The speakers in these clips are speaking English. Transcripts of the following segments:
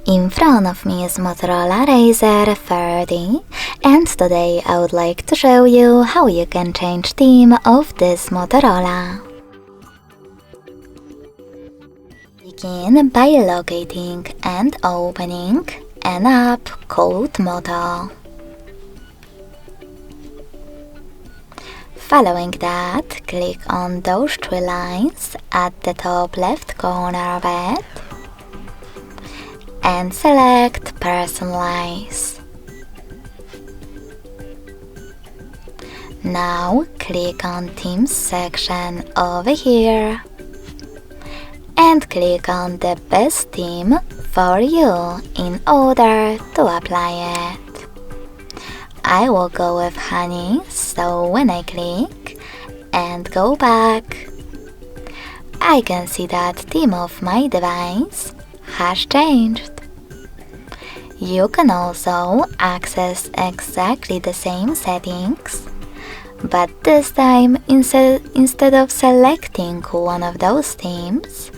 In front of me is Motorola Razr 30, and today I would like to show you how you can change theme of this Motorola. Begin by locating and opening an app called Moto. Following that, click on those three lines at the top left corner of it and select Personalize. Now click on Themes section over here and click on the best theme for you in order to apply it. I will go with Honey, so when I click and go back, I can see that theme of my device has changed. You can also access exactly the same settings, but this time instead of selecting one of those themes,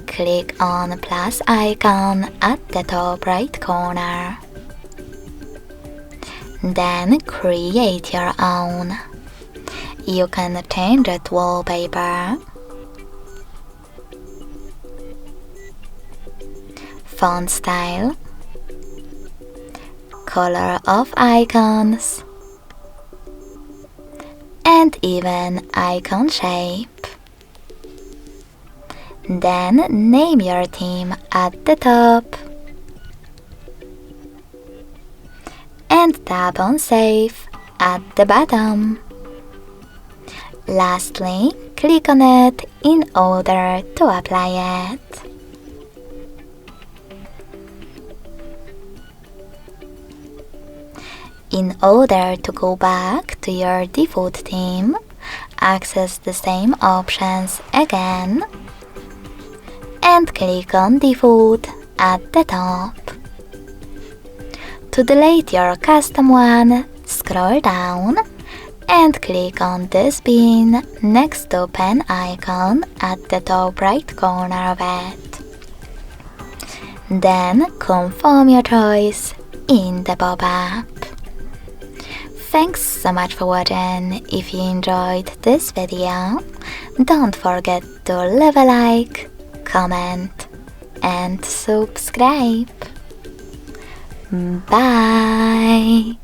click on the plus icon at the top right corner. Then create your own. You can change it wallpaper, font style, color of icons, and even icon shape. Then name your theme at the top and tap on Save at the bottom. Lastly, click on it in order to apply it. In order to go back to your default theme, access the same options again and click on Default at the top. To delete your custom one, scroll down and click on this bin next to pen icon at the top right corner of it. Then confirm your choice in the pop-up. Thanks so much for watching. If you enjoyed this video, don't forget to leave a like, comment and subscribe. Bye!